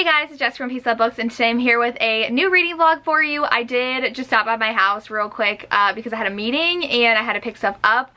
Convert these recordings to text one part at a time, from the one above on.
Hey guys, it's Jess from Peace Love Books, and today I'm here with a new reading vlog for you. I did just stop by my house real quick because I had a meeting and I had to pick stuff up.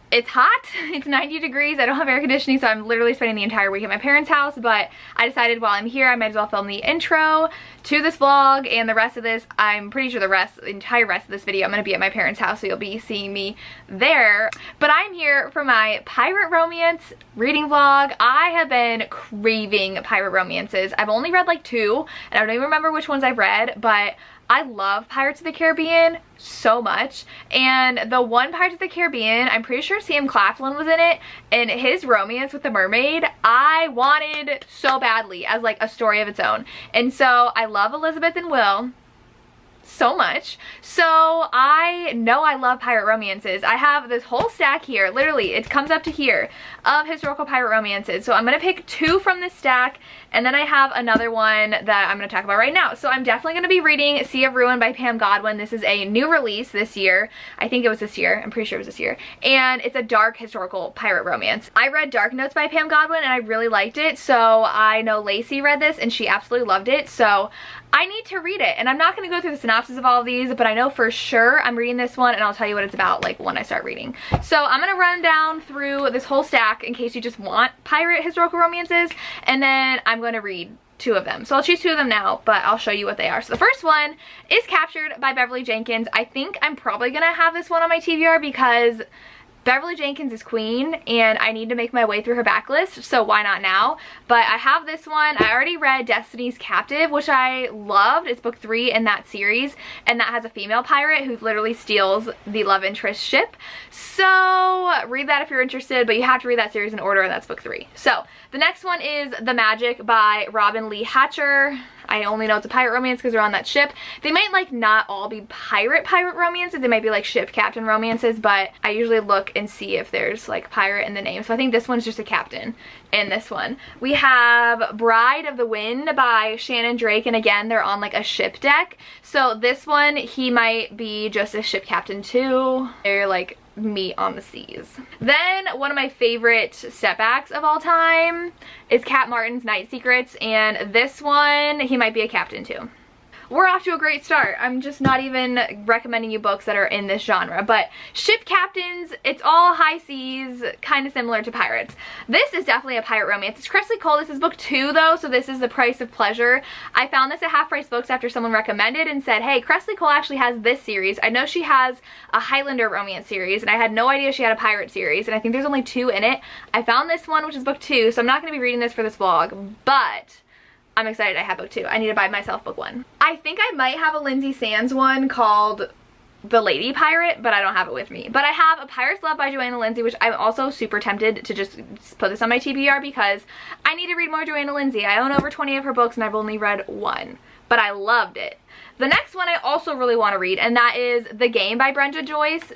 It's hot, it's 90 degrees, I don't have air conditioning, so I'm literally spending the entire week at my parents' house, but I decided while I'm here I might as well film the intro to this vlog, and the rest of this, I'm pretty sure the entire rest of this video I'm going to be at my parents' house, so you'll be seeing me there. But I'm here for my pirate romance reading vlog. I have been craving pirate romances. I've only read like 2, and I don't even remember which ones I've read, but I love Pirates of the Caribbean so much, and the one Pirates of the Caribbean, I'm pretty sure Sam Claflin was in it, and his romance with the mermaid, I wanted so badly as like a story of its own. And so I love Elizabeth and Will so much, so I know I love pirate romances. I have this whole stack here, literally it comes up to here, of historical pirate romances. So I'm gonna pick 2 from this stack, and then I have another one that I'm gonna talk about right now. So I'm definitely gonna be reading Sea of Ruin by Pam Godwin. This is a new release this year. I think it was this year, I'm pretty sure it was this year, and it's a dark historical pirate romance. I read Dark Notes by Pam Godwin and I really liked it, so I know Lacey read this and she absolutely loved it, so I need to read it. And I'm not going to go through the synopsis of all of these, but I know for sure I'm reading this one, and I'll tell you what it's about like when I start reading. So I'm going to run down through this whole stack in case you just want pirate historical romances, and then I'm going to read 2 of them. So I'll choose 2 of them now, but I'll show you what they are. So the first one is Captured by Beverly Jenkins. I think I'm probably going to have this one on my TBR because Beverly Jenkins is queen and I need to make my way through her backlist, so why not now? But I have this one. I already read Destiny's Captive, which I loved. It's book 3 in that series, and that has a female pirate who literally steals the love interest ship. So read that if you're interested, but you have to read that series in order, and that's book 3. So the next one is The Magic by Robin Lee Hatcher. I only know it's a pirate romance because they're on that ship. They might like not all be pirate romances. They might be like ship captain romances, but I usually look and see if there's like pirate in the name. So I think this one's just a captain in this one. We have Bride of the Wind by Shannon Drake, and again they're on like a ship deck. So this one, he might be just a ship captain too. They're like meet on the seas. Then one of my favorite stepbacks of all time is Kat Martin's Night Secrets, and this one he might be a captain too. We're off to a great start. I'm just not even recommending you books that are in this genre, but ship captains, it's all high seas, kind of similar to pirates. This is definitely a pirate romance. It's Kresley Cole. This is book 2 though, so this is The Price of Pleasure. I found this at Half Price Books after someone recommended and said, hey, Kresley Cole actually has this series. I know she has a Highlander romance series, and I had no idea she had a pirate series, and I think there's only 2 in it. I found this one, which is book 2, so I'm not going to be reading this for this vlog, but I'm excited I have book 2. I need to buy myself book 1. I think I might have a Lindsay Sands one called The Lady Pirate, but I don't have it with me. But I have A Pirate's Love by Joanna Lindsey, which I'm also super tempted to just put this on my TBR because I need to read more Joanna Lindsey. I own over 20 of her books and I've only read 1, but I loved it. The next one I also really want to read, and that is The Game by Brenda Joyce.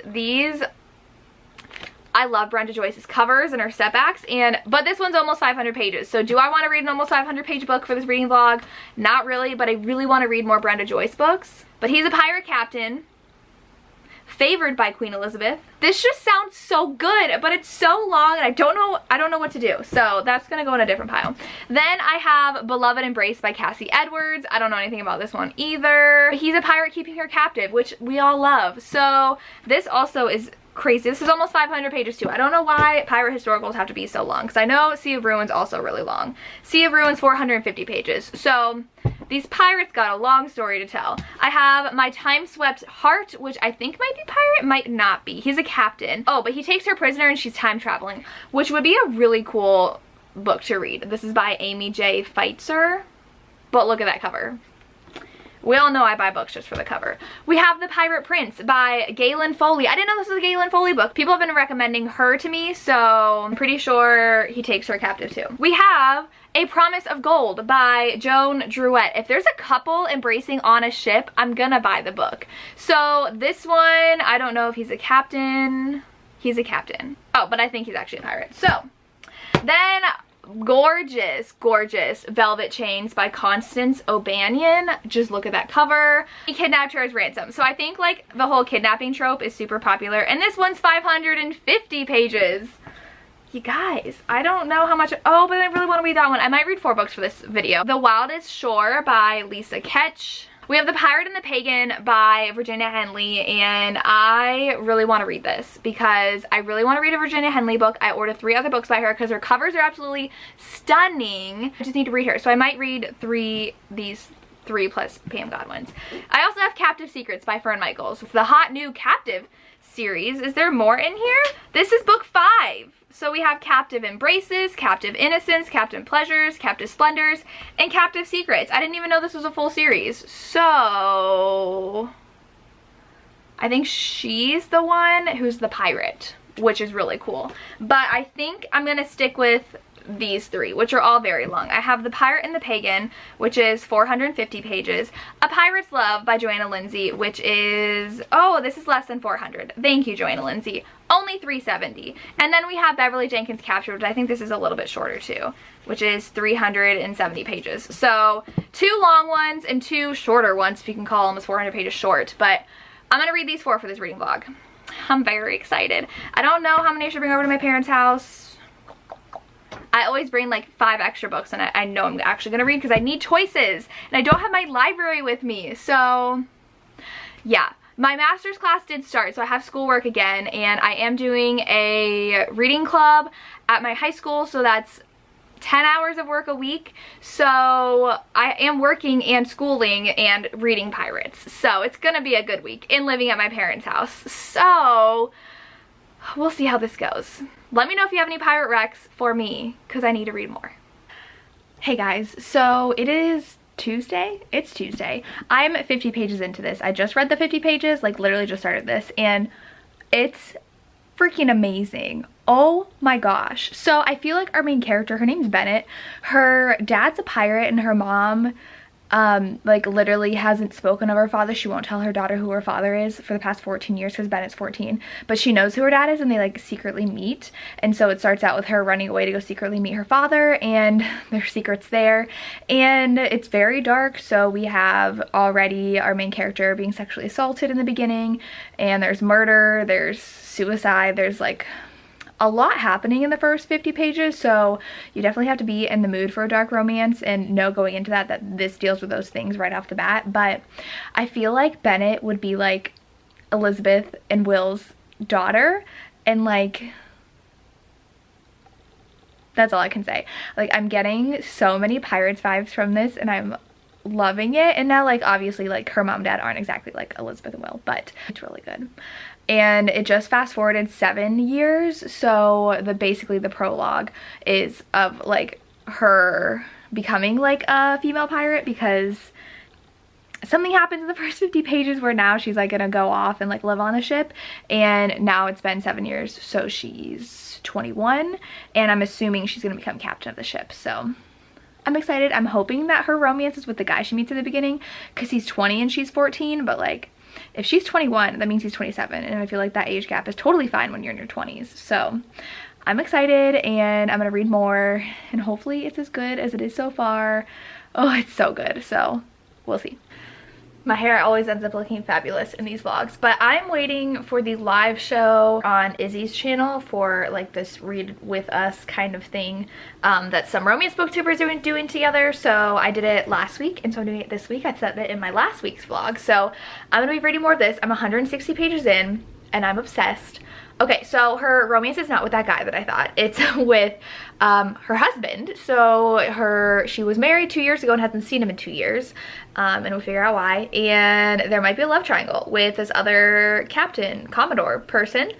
I love Brenda Joyce's covers and her stepbacks, but this one's almost 500 pages. So do I want to read an almost 500 page book for this reading vlog? Not really, but I really want to read more Brenda Joyce books. But he's a pirate captain, favored by Queen Elizabeth. This just sounds so good, but it's so long and I don't know what to do. So that's gonna go in a different pile. Then I have Beloved Embrace by Cassie Edwards. I don't know anything about this one either. He's a pirate keeping her captive, which we all love. So this also is crazy. This is almost 500 pages too. I don't know why pirate historicals have to be so long, because I know Sea of Ruin's also really long. Sea of Ruin's 450 pages. So these pirates got a long story to tell. I have My Time Swept Heart, which I think might be pirate, might not be. He's a captain. Oh, but he takes her prisoner and she's time traveling, which would be a really cool book to read. This is by Amy J. Feitzer, but look at that cover. We all know I buy books just for the cover. We have The Pirate Prince by Galen Foley. I didn't know this was a Galen Foley book. People have been recommending her to me, so I'm pretty sure he takes her captive too. We have A Promise of Gold by Joan Druett. If there's a couple embracing on a ship, I'm gonna buy the book. So this one, I don't know if he's a captain. He's a captain. Oh, but I think he's actually a pirate. So then gorgeous Velvet Chains by Constance O'Banion. Just look at that cover. He kidnapped her as ransom. So I think like the whole kidnapping trope is super popular, and this one's 550 pages. You guys, I don't know how much, oh, but I really want to read that one. I might read 4 books for this video. The Wildest Shore by Lisa Ketch. We have The Pirate and the Pagan by Virginia Henley, and I really want to read this because I really want to read a Virginia Henley book. I ordered 3 other books by her because her covers are absolutely stunning. I just need to read her. So I might read these 3 plus Pam Godwin's. I also have Captive Secrets by Fern Michaels. The hot new Captive series. Is there more in here? This is book 5. So we have Captive Embraces, Captive Innocence, Captive Pleasures, Captive Splendors, and Captive Secrets. I didn't even know this was a full series. So I think she's the one who's the pirate, which is really cool. But I think I'm gonna stick with these 3, which are all very long. I have The Pirate and the Pagan, which is 450 pages. A Pirate's Love by Joanna Lindsey, which is, oh, this is less than 400. Thank you, Joanna Lindsey. Only 370. And then we have Beverly Jenkins Captured, which I think this is a little bit shorter too, which is 370 pages. So 2 long ones and 2 shorter ones, if you can call them, as 400 pages short. But I'm gonna read these 4 for this reading vlog. I'm very excited. I don't know how many I should bring over to my parents' house. I always bring like 5 extra books, and I know I'm actually gonna read because I need choices, and I don't have my library with me. So yeah, my master's class did start, so I have schoolwork again, and I am doing a reading club at my high school, so that's 10 hours of work a week. So I am working and schooling and reading Pirates, so it's gonna be a good week and living at my parents' house. So we'll see how this goes. Let me know if you have any pirate recs for me, because I need to read more. Hey guys, so it is Tuesday. It's Tuesday. I'm 50 pages into this. I just read the 50 pages, like literally just started this, and it's freaking amazing. Oh my gosh. So I feel like our main character, her name's Bennett. Her dad's a pirate, and her mom like literally hasn't spoken of her father. She won't tell her daughter who her father is for the past 14 years because Bennett's 14, but she knows who her dad is, and they like secretly meet. And so it starts out with her running away to go secretly meet her father, and their secret's there, and it's very dark. So we have already our main character being sexually assaulted in the beginning, and there's murder, there's suicide, there's like a lot happening in the first 50 pages, so you definitely have to be in the mood for a dark romance and know going into that this deals with those things right off the bat. But I feel like Bennett would be like Elizabeth and Will's daughter, and like that's all I can say. Like, I'm getting so many Pirates vibes from this, and I'm loving it. And now, like, obviously, like, her mom and dad aren't exactly like Elizabeth and Will, but it's really good. And it just fast forwarded 7 years, so basically the prologue is of like her becoming like a female pirate, because something happens in the first 50 pages where now she's like gonna go off and like live on the ship, and now it's been 7 years, so she's 21, and I'm assuming she's gonna become captain of the ship. So I'm excited. I'm hoping that her romance is with the guy she meets at the beginning, because he's 20 and she's 14, but like if she's 21, that means he's 27, and I feel like that age gap is totally fine when you're in your 20s. So I'm excited, and I'm gonna read more, and hopefully it's as good as it is so far. Oh, it's so good. So we'll see. My hair always ends up looking fabulous in these vlogs, but I'm waiting for the live show on Izzy's channel for like this read with us kind of thing that some romance booktubers are doing together. So I did it last week, and so I'm doing it this week. I said that in my last week's vlog. So I'm gonna be reading more of this. I'm 160 pages in, and I'm obsessed. Okay, so her romance is not with that guy that I thought. It's with her husband. So she was married 2 years ago and hasn't seen him in 2 years, and we'll figure out why. And there might be a love triangle with this other captain, Commodore person,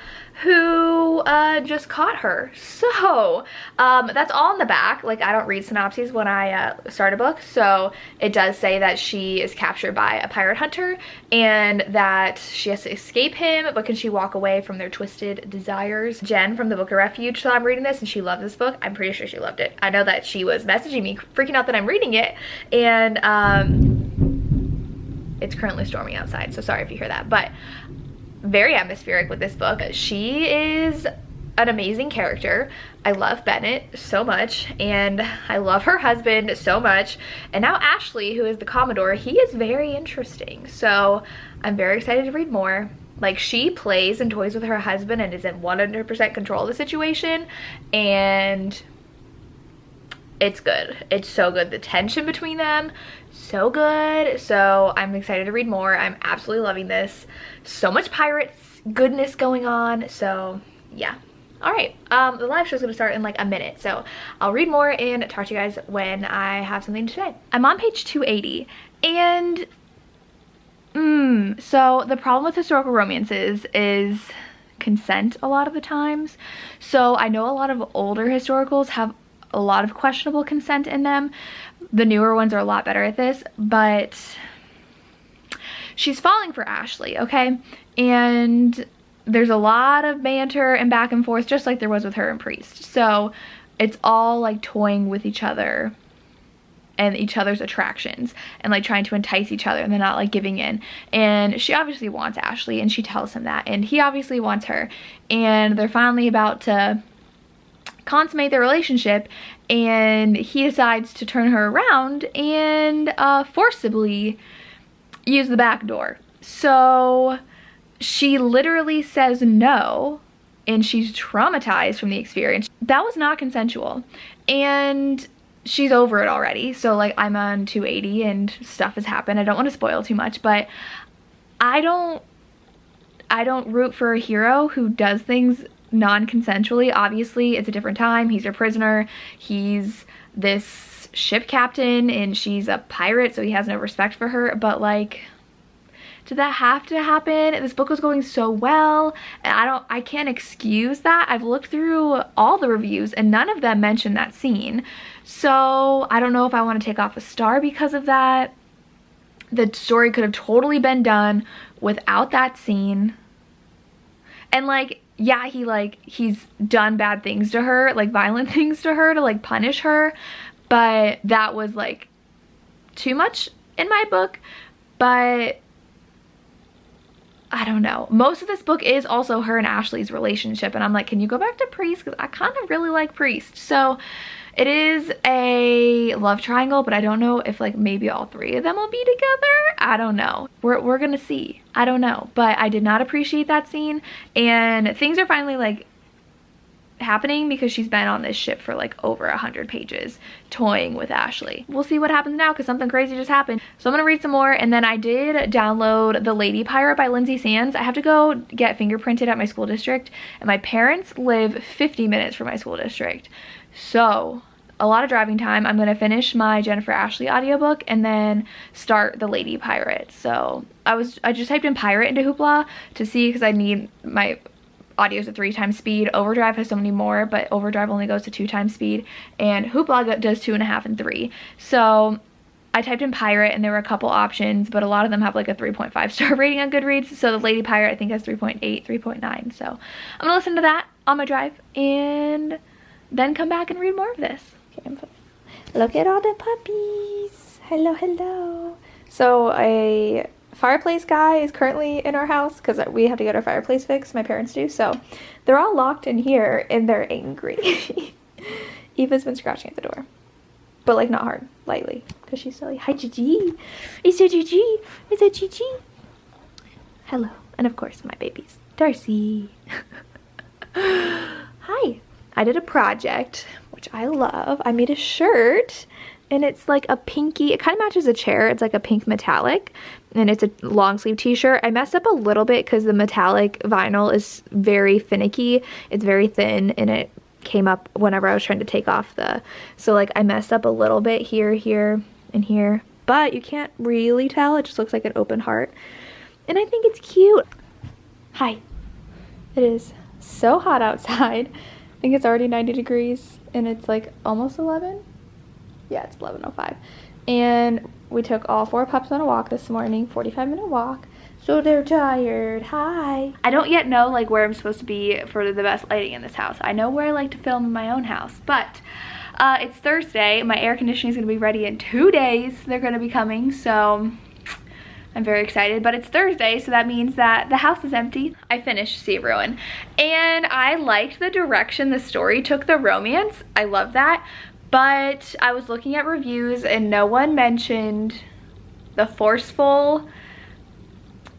who just caught her. So that's all in the back. Like, I don't read synopses when I start a book, so it does say that she is captured by a pirate hunter and that she has to escape him, but can she walk away from their twisted desires. Jen from the Book of Refuge saw I'm reading this, and she loved this book. I'm pretty sure she loved it. I know that she was messaging me freaking out that I'm reading it, and it's currently storming outside, so sorry if you hear that, but very atmospheric with this book. She is an amazing character. I love Bennett so much, and I love her husband so much, and now Ashley, who is the Commodore, he is very interesting. So I'm very excited to read more. Like, she plays and toys with her husband and is in 100% control of the situation, and it's good. It's so good. The tension between them, so good. So I'm excited to read more. I'm absolutely loving this. So much pirates goodness going on. So yeah. All right, the live show is going to start in like a minute, so I'll read more and talk to you guys when I have something to say. I'm on page 280, and so the problem with historical romances is consent a lot of the times. So I know a lot of older historicals have a lot of questionable consent in them. The newer ones are a lot better at this, but she's falling for Ashley, okay? And there's a lot of banter and back and forth, just like there was with her and Priest. So it's all like toying with each other and each other's attractions and like trying to entice each other, and they're not like giving in. And she obviously wants Ashley, and she tells him that, and he obviously wants her, and they're finally about to consummate their relationship, and he decides to turn her around and forcibly use the back door. So she literally says no, and she's traumatized from the experience. That was not consensual, and she's over it already. So like, I'm on 280 and stuff has happened. I don't want to spoil too much, but I don't root for a hero who does things non-consensually. Obviously it's a different time. He's your prisoner. He's this ship captain and she's a pirate, so he has no respect for her. But like, did that have to happen? This book was going so well, and I can't excuse that. I've looked through all the reviews and none of them mention that scene. So I don't know if I want to take off a star because of that. The story could have totally been done without that scene. And like, yeah, he's done bad things to her, like violent things to her to like punish her, but that was like too much in my book. But I don't know. Most of this book is also her and Ashley's relationship, and I'm like, can you go back to Priest? Because I kind of really like Priest. So it is a love triangle, but I don't know if like maybe all three of them will be together. I don't know. We're gonna see. I don't know. But I did not appreciate that scene, and things are finally like happening because she's been on this ship for like over 100 pages toying with Ashley. We'll see what happens now because something crazy just happened. So I'm gonna read some more, and then I did download The Lady Pirate by Lindsay Sands. I have to go get fingerprinted at my school district, and my parents live 50 minutes from my school district. So a lot of driving time. I'm gonna finish my Jennifer Ashley audiobook and then start The Lady Pirate. So I just typed in pirate into Hoopla to see, because I need my audio's at 3 times speed. Overdrive has so many more, but Overdrive only goes to 2 times speed, and Hoopla does 2.5 and 3. So I typed in pirate and there were a couple options, but a lot of them have like a 3.5 star rating on Goodreads. So The Lady Pirate I think has 3.8, 3.9. So I'm gonna listen to that on my drive and then come back and read more of this. Okay, look at all the puppies. Hello, hello. So a fireplace guy is currently in our house because we have to get our fireplace fixed. My parents do. So they're all locked in here and they're angry. Eva's been scratching at the door, but like not hard, lightly, because she's silly. Hi, Gigi. It's a Gigi. It's a Gigi. Hello. And of course my babies. Darcy. Hi. I did a project, which I love. I made a shirt, and it's like a pinky, it kind of matches a chair. It's like a pink metallic, and it's a long sleeve t-shirt. I messed up a little bit because the metallic vinyl is very finicky. It's very thin, and it came up whenever I was trying to take off so like I messed up a little bit here, here, and here, but you can't really tell. It just looks like an open heart, and I think it's cute. Hi. It is so hot outside. I think it's already 90 degrees and it's like almost 11. Yeah, it's 11:05. And we took all 4 pups on a walk this morning, 45-minute walk. So they're tired. Hi. I don't yet know like where I'm supposed to be for the best lighting in this house. I know where I like to film in my own house, but it's Thursday. My air conditioning is going to be ready in 2 days. They're going to be coming, so I'm very excited, but it's Thursday, so that means that the house is empty. I finished Sea of Ruin, and I liked the direction the story took the romance. I love that, but I was looking at reviews and no one mentioned the forceful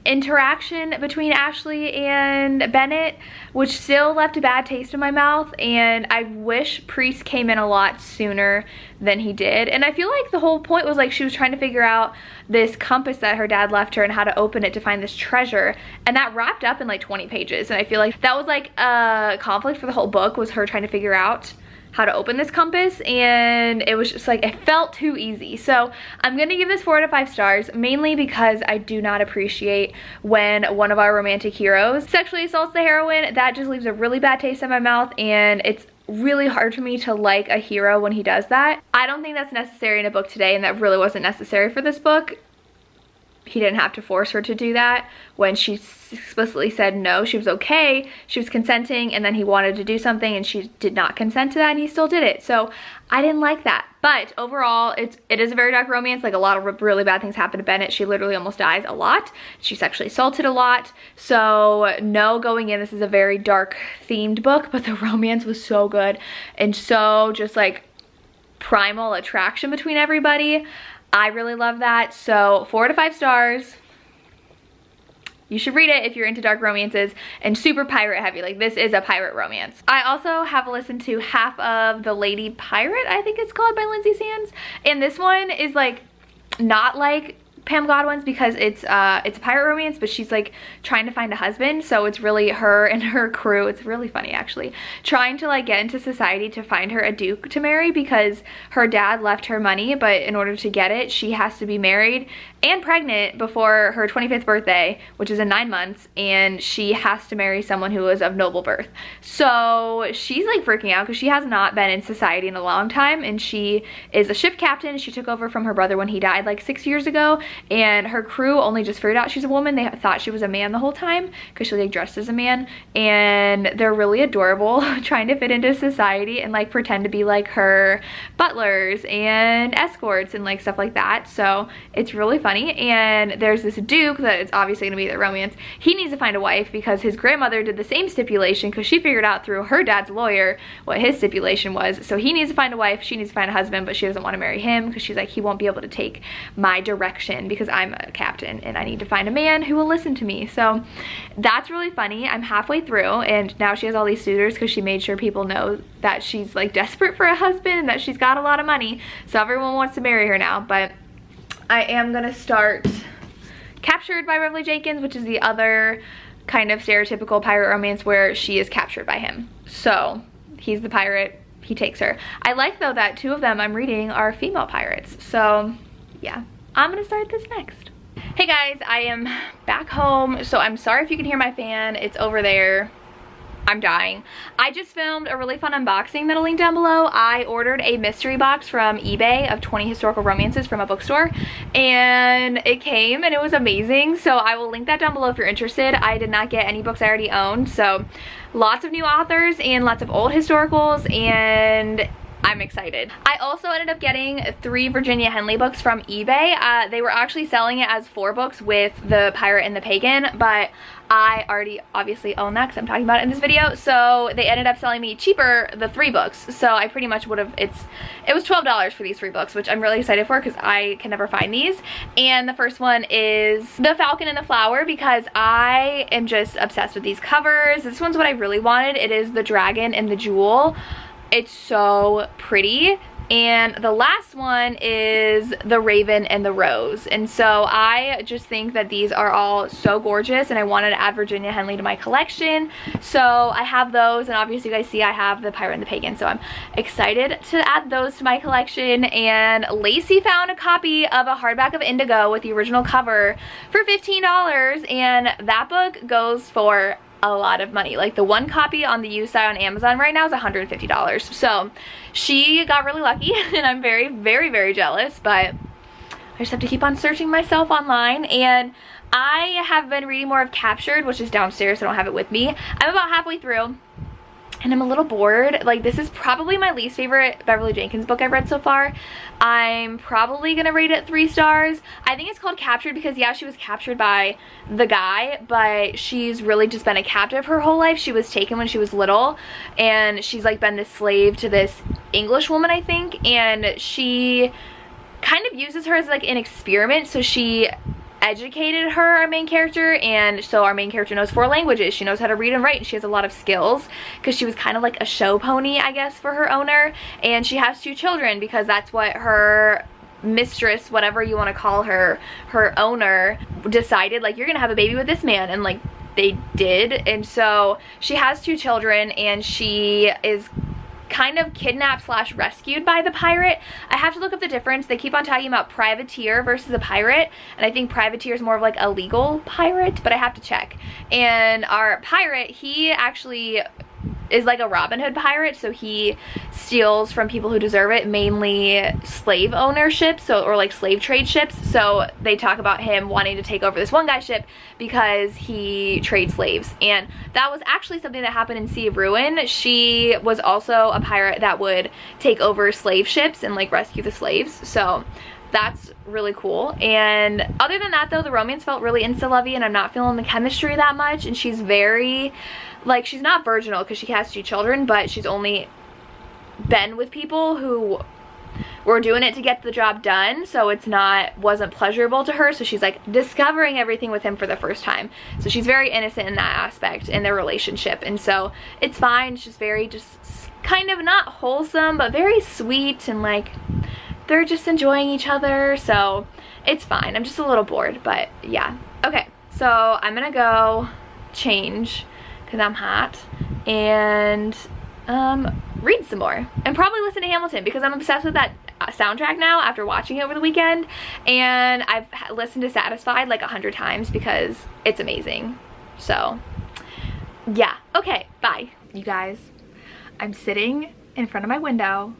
interaction between Ashley and Bennett, which still left a bad taste in my mouth, and I wish Priest came in a lot sooner than he did. And I feel like the whole point was like she was trying to figure out this compass that her dad left her and how to open it to find this treasure, and that wrapped up in like 20 pages, and I feel like that was like a conflict for the whole book, was her trying to figure out how to open this compass, and it was just like, it felt too easy. So I'm gonna give this 4 out of 5 stars, mainly because I do not appreciate when one of our romantic heroes sexually assaults the heroine. That just leaves a really bad taste in my mouth, and it's really hard for me to like a hero when he does that. I don't think that's necessary in a book today, and that really wasn't necessary for this book. He didn't have to force her to do that when she explicitly said no, she was okay, she was consenting, and then he wanted to do something and she did not consent to that, and he still did it. So I didn't like that. But overall, it is a very dark romance. Like, a lot of really bad things happen to Bennett. She literally almost dies a lot. She's sexually assaulted a lot. So no, going in, this is a very dark themed book, but the romance was so good and so just like primal attraction between everybody. I really love that. So 4 out of 5 stars. You should read it if you're into dark romances and super pirate heavy. Like, this is a pirate romance. I also have listened to half of The Lady Pirate, I think it's called, by Lindsay Sands. And this one is like not like Pam Godwin's, because it's a pirate romance, but she's like trying to find a husband. So it's really her and her crew, it's really funny actually, trying to like get into society to find her a duke to marry, because her dad left her money, but in order to get it, she has to be married and pregnant before her 25th birthday, which is in 9 months, and she has to marry someone who is of noble birth. So she's like freaking out because she has not been in society in a long time, and she is a ship captain. She took over from her brother when he died like 6 years ago, and her crew only just figured out she's a woman. They thought she was a man the whole time because she like dressed as a man, and they're really adorable trying to fit into society and like pretend to be like her butlers and escorts and like stuff like that. So it's really funny. And there's this duke that is obviously gonna be the romance. He needs to find a wife because his grandmother did the same stipulation, because she figured out through her dad's lawyer what his stipulation was. So he needs to find a wife, she needs to find a husband, but she doesn't want to marry him because she's like, he won't be able to take my direction because I'm a captain and I need to find a man who will listen to me. So that's really funny. I'm halfway through, and now she has all these suitors because she made sure people know that she's like desperate for a husband and that she's got a lot of money. So everyone wants to marry her now. But I am gonna start Captured by Beverly Jenkins, which is the other kind of stereotypical pirate romance where she is captured by him. So he's the pirate, he takes her. I like though that 2 of them I'm reading are female pirates. So yeah, I'm gonna start this next. Hey guys, I am back home. So I'm sorry if you can hear my fan, it's over there. I'm dying. I just filmed a really fun unboxing that I'll link down below. I ordered a mystery box from eBay of 20 historical romances from a bookstore, and it came and it was amazing. So I will link that down below if you're interested. I did not get any books I already owned, so lots of new authors and lots of old historicals, and I'm excited. I also ended up getting 3 Virginia Henley books from eBay. They were actually selling it as 4 books with The Pirate and the Pagan, but I already obviously own that because I'm talking about it in this video. So they ended up selling me cheaper the 3 books. So I pretty much would have, it was $12 for these 3 books, which I'm really excited for because I can never find these. And the first one is The Falcon and the Flower, because I am just obsessed with these covers. This one's what I really wanted. It is the dragon and the jewel. It's so pretty. And the last one is The Raven and the Rose. And so I just think that these are all so gorgeous, and I wanted to add Virginia Henley to my collection. So I have those, and obviously you guys see I have The Pirate and the Pagan. So I'm excited to add those to my collection. And Lacey found a copy of a hardback of Indigo with the original cover for $15, and that book goes for a lot of money. Like, the one copy on the used side on Amazon right now is $150. So she got really lucky, and I'm very, very, very jealous, but I just have to keep on searching myself online. And I have been reading more of Captured, which is downstairs, so I don't have it with me. I'm about halfway through, and I'm a little bored. Like, this is probably my least favorite Beverly Jenkins book I've read so far. I'm probably gonna rate it 3 stars. I think it's called Captured because, yeah, she was captured by the guy, but she's really just been a captive her whole life. She was taken when she was little, and she's like been this slave to this English woman, I think, and she kind of uses her as like an experiment. So she educated her, our main character, and so our main character knows 4 languages. She knows how to read and write, and she has a lot of skills because she was kind of like a show pony, I guess, for her owner. And she has 2 children because that's what her mistress, whatever you want to call her, her owner, decided, like, you're gonna have a baby with this man, and like they did. And so she has 2 children, and she is kind of kidnapped slash rescued by the pirate. I have to look up the difference. They keep on talking about privateer versus a pirate, and I think privateer is more of like a legal pirate, but I have to check. And our pirate, he actually is like a Robin Hood pirate, so he steals from people who deserve it, mainly slave ownership, so, or like slave trade ships. So they talk about him wanting to take over this one guy's ship because he trades slaves, and that was actually something that happened in Sea of Ruin. She was also a pirate that would take over slave ships and like rescue the slaves, so that's really cool. And other than that though, the romance felt really insta-lovey, and I'm not feeling the chemistry that much. And she's very, like, she's not virginal because she has 2 children, but she's only been with people who were doing it to get the job done, so it's wasn't pleasurable to her. So she's like discovering everything with him for the first time, so she's very innocent in that aspect in their relationship. And so it's fine. It's just very, just kind of not wholesome, but very sweet, and like they're just enjoying each other, so it's fine. I'm just a little bored, but yeah. Okay, so I'm gonna go change because I'm hot, and read some more, and probably listen to Hamilton because I'm obsessed with that soundtrack now after watching it over the weekend. And I've listened to Satisfied like 100 times because it's amazing. So yeah, okay, bye. You guys, I'm sitting in front of my window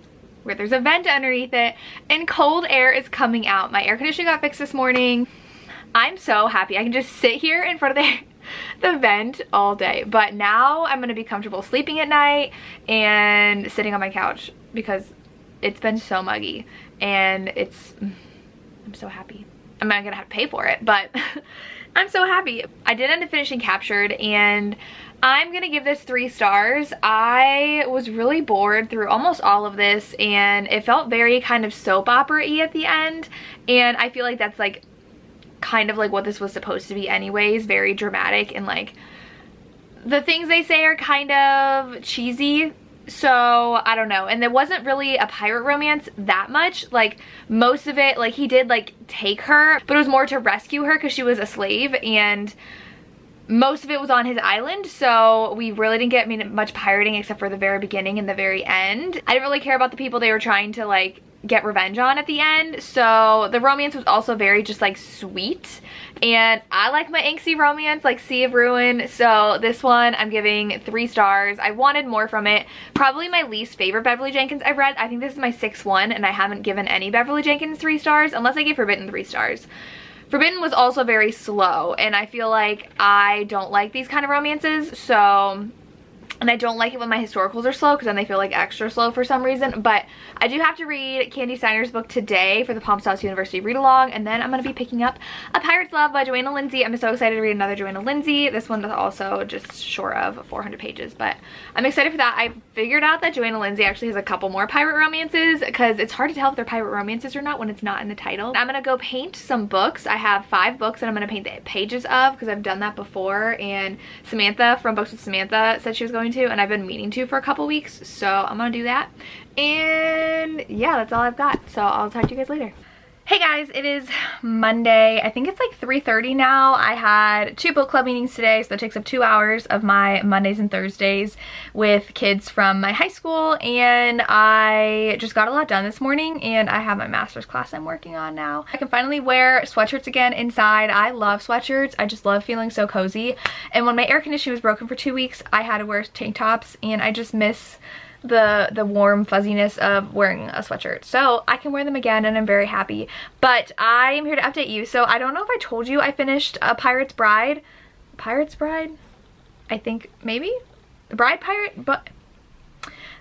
where there's a vent underneath it, and cold air is coming out. My air conditioning got fixed this morning. I'm so happy I can just sit here in front of the vent all day. But now I'm gonna be comfortable sleeping at night and sitting on my couch because it's been so muggy, and I'm so happy. I'm not gonna have to pay for it, but I'm so happy. I did end up finishing Captured, and I'm gonna give this 3 stars. I was really bored through almost all of this, and it felt very kind of soap opera-y at the end, and I feel like that's like kind of like what this was supposed to be anyways, very dramatic, and like the things they say are kind of cheesy. So I don't know. And there wasn't really a pirate romance that much. Like most of it, like he did like take her, but it was more to rescue her because she was a slave, and most of it was on his island, so we really didn't get much pirating except for the very beginning and the very end. I didn't really care about the people they were trying to like get revenge on at the end, so the romance was also very just like sweet, and I like my angsty romance like Sea of Ruin, so this one I'm giving 3 stars. I wanted more from it. Probably my least favorite Beverly Jenkins I've read. I think this is my 6th one, and I haven't given any Beverly Jenkins 3 stars unless I gave Forbidden 3 stars. Forbidden was also very slow, and I feel like I don't like these kind of romances, so, and I don't like it when my historicals are slow because then they feel like extra slow for some reason. But I do have to read Candy Steiner's book today for the Palm South University read along, and then I'm going to be picking up A Pirate's Love by Joanna Lindsey. I'm so excited to read another Joanna Lindsey. This one is also just short of 400 pages, but I'm excited for that. I figured out that Joanna Lindsey actually has a couple more pirate romances because it's hard to tell if they're pirate romances or not when it's not in the title. I'm going to go paint some books. I have 5 books that I'm going to paint the pages of because I've done that before, and Samantha from Books with Samantha said she was going to, and I've been meaning to for a couple weeks, so I'm gonna do that. And yeah, that's all I've got, so I'll talk to you guys later. Hey guys, it is Monday. I think it's like 3:30 now. I had 2 book club meetings today, so that takes up 2 hours of my Mondays and Thursdays with kids from my high school, and I just got a lot done this morning, and I have my master's class I'm working on now. I can finally wear sweatshirts again inside. I love sweatshirts. I just love feeling so cozy, and when my air conditioning was broken for 2 weeks, I had to wear tank tops, and I just miss the warm fuzziness of wearing a sweatshirt, so I can wear them again, and I'm very happy. But I am here to update you. So I don't know if I told you I finished A Pirate's Bride. Pirate's Bride? I think maybe? The Bride Pirate? But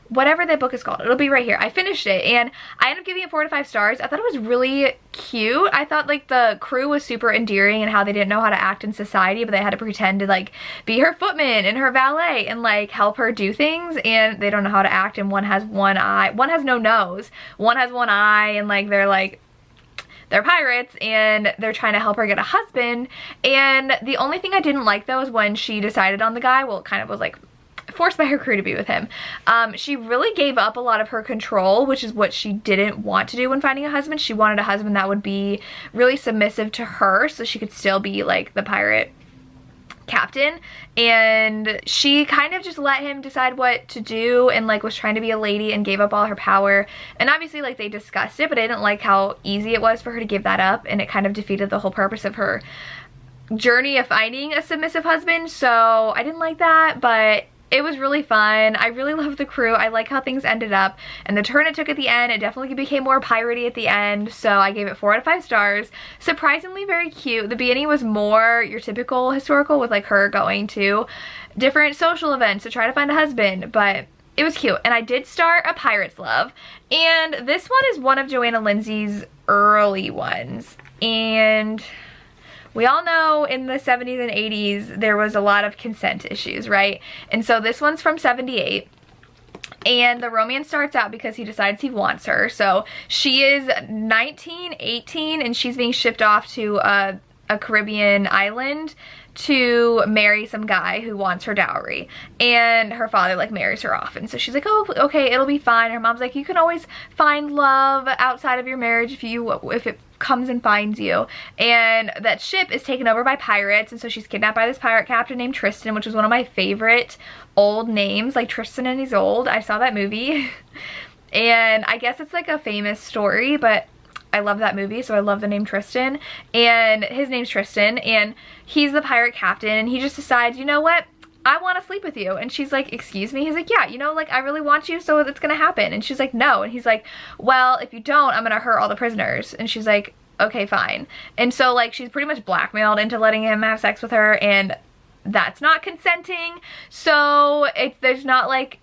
whatever that book is called, it'll be right here. I finished it, and I ended up giving it 4 to 5 stars. I thought it was really cute. I thought like the crew was super endearing, and how they didn't know how to act in society, but they had to pretend to like be her footman and her valet and like help her do things, and they don't know how to act, and one has one eye, one has no nose, one has one eye, and like they're like they're pirates and they're trying to help her get a husband. And the only thing I didn't like though is when she decided on the guy, well, it kind of was like forced by her crew to be with him. She really gave up a lot of her control, which is what she didn't want to do when finding a husband. She wanted a husband that would be really submissive to her so she could still be like the pirate captain, and she kind of just let him decide what to do and like was trying to be a lady and gave up all her power. And obviously like they discussed it, but I didn't like how easy it was for her to give that up, and it kind of defeated the whole purpose of her journey of finding a submissive husband. So I didn't like that, but it was really fun. I really loved the crew. I like how things ended up, and the turn it took at the end, it definitely became more piratey at the end, so I gave it 4 out of 5 stars. Surprisingly very cute. The beginning was more your typical historical with like her going to different social events to try to find a husband, but it was cute. And I did start A Pirate's Love, and this one is one of Joanna Lindsey's early ones, and we all know in the 70s and 80s there was a lot of consent issues, right? And so this one's from 78. And the romance starts out because he decides he wants her. So she is 19, 18, and she's being shipped off to a Caribbean island to marry some guy who wants her dowry, and her father like marries her off, and so she's like, oh okay, it'll be fine. Her mom's like, you can always find love outside of your marriage if it comes and finds you. And that ship is taken over by pirates, and so she's kidnapped by this pirate captain named Tristan, which is one of my favorite old names, like Tristan and Isolde. I saw that movie and I guess it's like a famous story, but I love that movie, so I love the name Tristan. And his name's Tristan, and he's the pirate captain, and he just decides, you know what, I want to sleep with you. And she's like, excuse me? He's like, yeah, you know, like I really want you, so it's gonna happen. And she's like, no. And he's like, well, if you don't, I'm gonna hurt all the prisoners. And she's like, okay, fine. And so like she's pretty much blackmailed into letting him have sex with her, and that's not consenting. So there's not like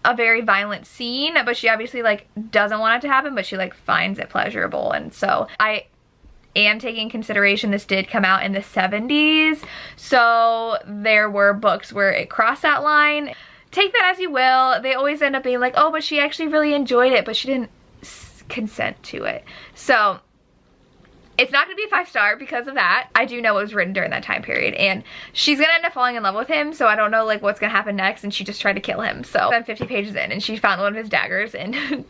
a very violent scene, but she obviously like doesn't want it to happen, but she like finds it pleasurable. And so I am taking consideration this did come out in the 70s, so there were books where it crossed that line. Take that as you will. They always end up being like, oh, but she actually really enjoyed it, but she didn't consent to it. So it's not gonna be a 5-star because of that. I do know it was written during that time period, and she's gonna end up falling in love with him, so I don't know like what's gonna happen next, and she just tried to kill him. So I'm 50 pages in, and she found one of his daggers and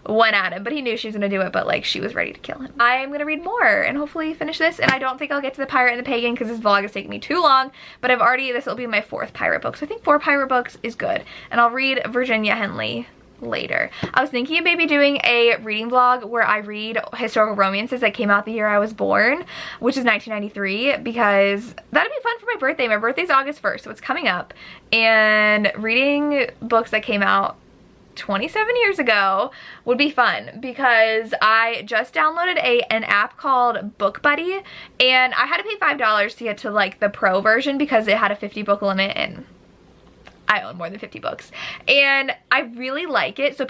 went at him, but he knew she was gonna do it, but like she was ready to kill him. I'm gonna read more and hopefully finish this, and I don't think I'll get to the Pirate and the Pagan because this vlog is taking me too long, but this will be my 4th pirate book, so I think 4 pirate books is good. And I'll read Virginia Henley later. I was thinking of maybe doing a reading vlog where I read historical romances that came out the year I was born, which is 1993, because that'd be fun for my birthday. My birthday's August 1st, so it's coming up, and reading books that came out 27 years ago would be fun, because I just downloaded an app called BookBuddy, and I had to pay $5 to get to like the pro version because it had a 50 book limit, and I own more than 50 books, and I really like it. So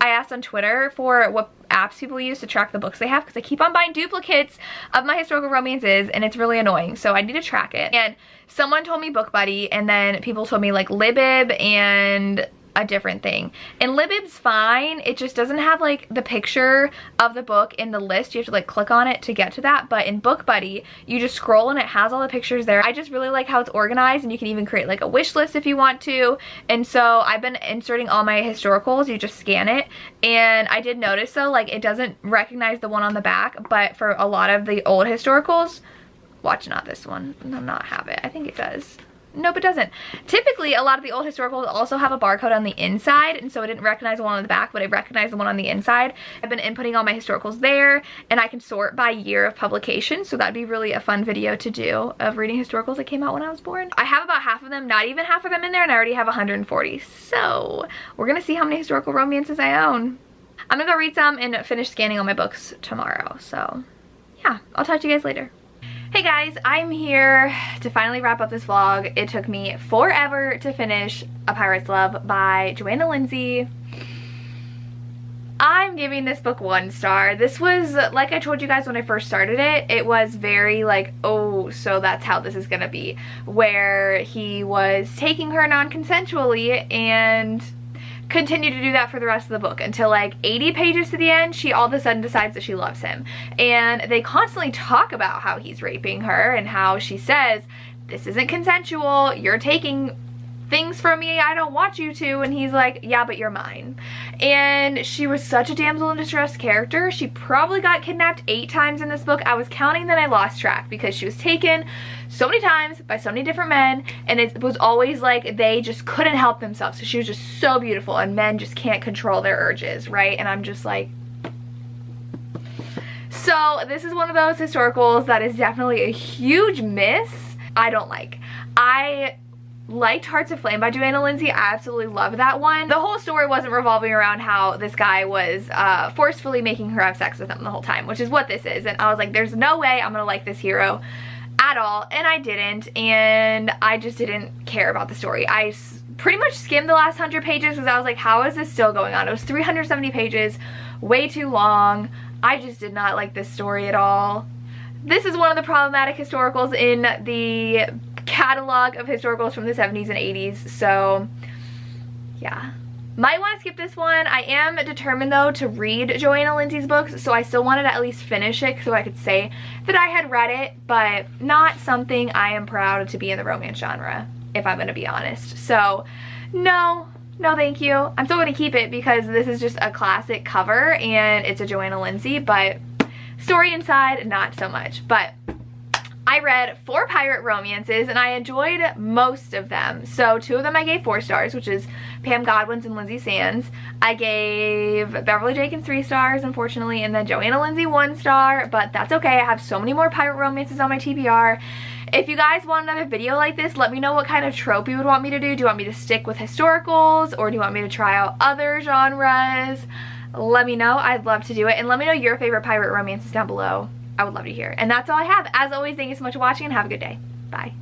I asked on Twitter for what apps people use to track the books they have, because I keep on buying duplicates of my historical romances, and it's really annoying, so I need to track it. And someone told me BookBuddy, and then people told me like Libib and a different thing. And Libib's fine, it just doesn't have like the picture of the book in the list. You have to like click on it to get to that, but in BookBuddy you just scroll and it has all the pictures there. I just really like how it's organized, and you can even create like a wish list if you want to. And so I've been inserting all my historicals. You just scan it, and I did notice though, like it doesn't recognize the one on the back, but for a lot of the old historicals, watch, not this one, no, not have it, I think it does. Nope, it doesn't. Typically, a lot of the old historicals also have a barcode on the inside, and so I didn't recognize the one on the back, but I recognized the one on the inside. I've been inputting all my historicals there, and I can sort by year of publication, so that'd be really a fun video to do of reading historicals that came out when I was born. I have about half of them, not even half of them in there, and I already have 140, so we're gonna see how many historical romances I own. I'm gonna go read some and finish scanning all my books tomorrow, so yeah, I'll talk to you guys later. Hey guys, I'm here to finally wrap up this vlog. It took me forever to finish A Pirate's Love by Joanna Lindsey. I'm giving this book 1 star. This was, like I told you guys when I first started it, it was very like, oh, so that's how this is gonna be, where he was taking her non-consensually and continue to do that for the rest of the book until like 80 pages to the end, she all of a sudden decides that she loves him. And they constantly talk about how he's raping her and how she says, this isn't consensual, you're taking things from me I don't want you to, and he's like, yeah, but you're mine. And she was such a damsel in distress character. She probably got kidnapped 8 times in this book. I was counting, then I lost track because she was taken so many times by so many different men, and it was always like they just couldn't help themselves. So she was just so beautiful, and men just can't control their urges, right? And I'm just like, so this is one of those historicals that is definitely a huge miss. I don't like. I liked Hearts of Flame by Joanna Lindsey. I absolutely love that one. The whole story wasn't revolving around how this guy was forcefully making her have sex with him the whole time, which is what this is. And I was like, there's no way I'm gonna like this hero at all, and I didn't, and I just didn't care about the story. I pretty much skimmed the last 100 pages because I was like, how is this still going on? It was 370 pages, way too long. I just did not like this story at all. This is one of the problematic historicals in the catalog of historicals from the 70s and 80s, so yeah. Might want to skip this one. I am determined though to read Joanna Lindsey's books, so I still wanted to at least finish it so I could say that I had read it, but not something I am proud to be in the romance genre, if I'm gonna be honest. So no thank you. I'm still gonna keep it because this is just a classic cover and it's a Joanna Lindsey, but story inside, not so much. But I read 4 pirate romances and I enjoyed most of them. So 2 of them I gave 4 stars, which is Pam Godwin's and Lindsay Sands. I gave Beverly Jenkins 3 stars, unfortunately, and then Joanna Lindsey 1 star, but that's okay. I have so many more pirate romances on my TBR. If you guys want another video like this, let me know what kind of trope you would want me to do. Do you want me to stick with historicals, or do you want me to try out other genres? Let me know. I'd love to do it, and let me know your favorite pirate romances down below. I would love to hear. And that's all I have. As always, thank you so much for watching and have a good day. Bye.